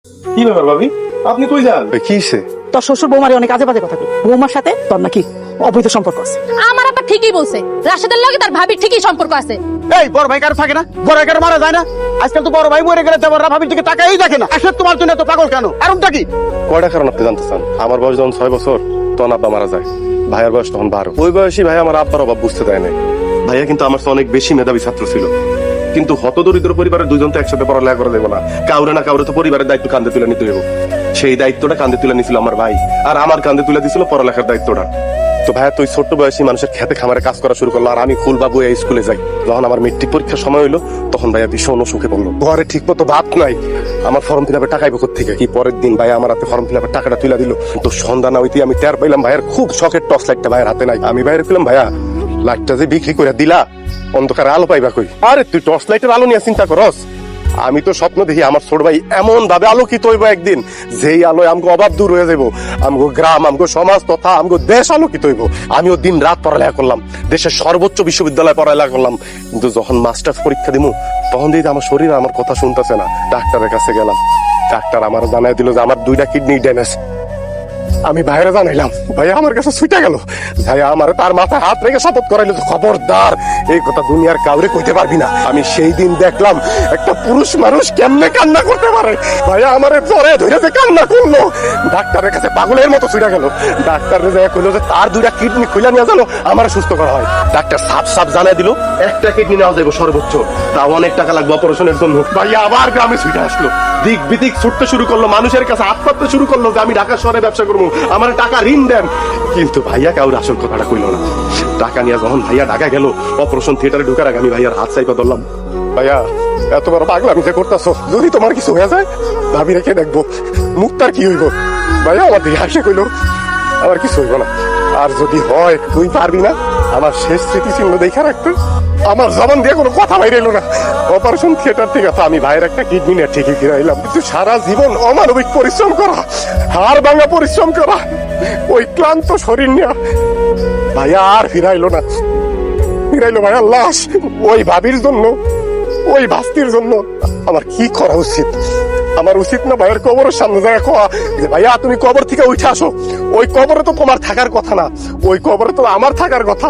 কি ব্যাপার ভাবি, আপনি কই যান? কিসে? তোর শ্বশুর বৌমারে অনেক আজে বাজে কথা কই। বৌমার সাথে তোর নাকি অবৈধ সম্পর্ক আছে। আমার আপা ঠিকই বলছে, রাশেদের লগে তার ভাবির ঠিকই সম্পর্ক আছে। এই বড় ভাই কারো থাকে না? বড় ভাই কারো মারা যায় না? আজকাল তো বড় ভাই মরে গেলে দেবররা ভাবির দিকে তাকাই দেখে না। আসলে তোমার জন্য এত পাগল কেন? কারণটা কি? কয়টা কারণ আপনি জানতে চান? আমার বয়স যখন 6 বছর তখন আব্বা মারা যায়, ভাইয়ের বয়স তখন 12। ওই বয়সী ভাই আমার আব্বার অভাব বুঝতে দেয় নাই। ভাইয়া কিন্তু আমার চেয়ে অনেক বেশি মেধাবী ছাত্র ছিল, কিন্তু হতদরিদ্র পরিবারের দুইজন তো একসাথে পড়ালেখা করে দেবো না। কাউরে না কাউরে তো পরিবারের দায়িত্ব কাঁধে তুলে নিতে হইব। সেই দায়িত্বটা কাঁধে তুলে নিছিল আমার ভাই, আর আমার কাঁধে তুলে দিছিল পড়ালেখার দায়িত্বটা। তো ভাইয়া তুই ছোট্ট বয়সী মানুষের খেতে খামারে কাজ করা শুরু করলো, আর আমি ফুলবাবু এই স্কুলে যাই। যখন আমার মেট্রিক পরীক্ষার সময় হইলো তখন ভাইয়া ভীষণ অসুখে পড়লো। ঘরে ঠিক মতো ভাত নাই, আমার ফর্ম ফিল আপের টাকাইবো কোত্থেকে? কি পরের দিন ভাইয়া আমার হাতে ফর্ম ফিল আপের টাকাটা তুলে দিল। তো সন্ধ্যা না হইতে আমি টের পাইলাম ভাইয়ের খুব শখের টর্চ লাইটটা ভাইয়ের হাতে নাই। আমি ভাইয়ের কইলাম, ভাইয়া লাইটটা যে বিক্রি করে দিলা, অন্ধকারে আলো পাইবা কই? আরে তুই টর্চ লাইটের আলো নিয়ে চিন্তা করস? আমি তো স্বপ্ন দেখি আমার ছোট ভাই এমন ভাবে আলোকিত হইব একদিন, যেই আলোয় আমগো অভাব দূর হয়ে যাবো, আমগো গ্রাম, আমগো সমাজ তথা আমগো দেশ আলোকিত হইব। আমিও দিন রাত পড়ালেখা করলাম, দেশের সর্বোচ্চ বিশ্ববিদ্যালয়ে পড়ালেখা করলাম, কিন্তু যখন মাস্টার্স পরীক্ষা দিমু তখন দেখি আমার শরীর আমার কথা শুনতেছে না। ডাক্তারের কাছে গেলাম, ডাক্তার আমার জানাই দিল যে আমার 2টা কিডনি ড্যামেজ। আমি বাইরে জানাইলাম, ভাইয়া আমার কাছে ছুটে গেল। ভাইয়া আমার তার মাথায় হাত রেখে শপথ করাইলো, খবরদার এই কথা দুনিয়ার কাউরে কইতে পারবি না। আমি সেই দিন দেখলাম একটা পুরুষ মানুষ কেমনে কান্না করতে পারে। ভাইয়া আমার পরে ধরে যে কান্না করলো, ডাক্তারের কাছে পাগলের মতো ছুটে গেল। ডাক্তার কইলো যে তার 2টা কিডনি খুলে নিয়ে জানো আমার সুস্থ করা হয়। ডাক্তার সাফ সাফ জানাই দিল একটা কিডনি নেওয়া যাবে সর্বোচ্চ, তাও অনেক টাকা লাগবে অপারেশনের জন্য। ভাইয়া আবার গ্রামে ছুটে আসলো, দিক বিদিক ছুটতে শুরু করলো, মানুষের কাছে হাত পাততে শুরু করলো যে আমি ঢাকা শহরে ব্যবসা করবো, আমার টাকা ঋণ দেন। কিন্তু ভাইয়া কাউর আসল কথাটা কইল না। টাকা নিয়ে যখন ভাইয়া ঢাকা গেল, অপারেশন থিয়েটারে ঢুকার আগে আমি ভাইয়ার হাত চাইপা ধরলাম, ভাইয়া এত বড় পাগলামি যে করতেছো, যদি তোমার কিছু হয়ে যায় ভাবি রেখে দেখবো, মুক্তার কি হইব? ভাইয়া আমার দিকে হাসে কইল, আমার কিছু হইব না, আর যদি হয় তুই পারবি না আমার শেষ স্মৃতিচিহ্ন দেখা রাখতে। আমার জবান দিয়ে কোনো কথা বাইরে এলো না। অপারেশন থিয়েটার থেকে তো আমি ভাইয়ের একটা কিডনি নিয়ে ঠিকই ফিরাইলাম, কিন্তু সারা জীবন অমানবিক পরিশ্রম করা, হাড় ভাঙা পরিশ্রম করা, ওই ক্লান্ত শরীর নিয়ে ভাইয়া আর ফিরাইলো না। ফিরাইলো ভাইয়া লাশ। ওই ভাবির জন্য, ওই ভাস্তির জন্য আমার কি করা উচিত? আমার উচিত না ভাইয়ের কবরের সামনে জায়গা কোয়া যে ভাইয়া তুমি কবর থেকে উঠে আসো? ওই কবরে তো তোমার থাকার কথা না, ওই কবরে তো আমার থাকার কথা।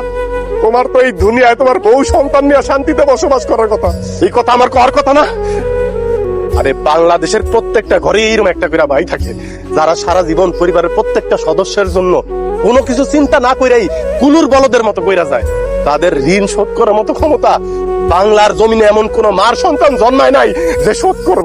তোমার তো এই দুনিয়ায় তোমার বউ সন্তান নিয়ে শান্তিতে বসবাস করার কথা। এই কথা আমার করার কথা না। আরে বাংলাদেশের প্রত্যেকটা ঘরে এইরকম একটা করে ভাই থাকে, যারা সারা জীবন পরিবারের প্রত্যেকটা সদস্যের জন্য কোনো কিছু চিন্তা না কইরাই কুলুর বলদের মতো কইরা যায়। তাদের ঋণ শোধ করার মতো ক্ষমতা বাংলার জমিনে এমন কোন মার সন্তান জন্মায় নাই যে শোধ করবে।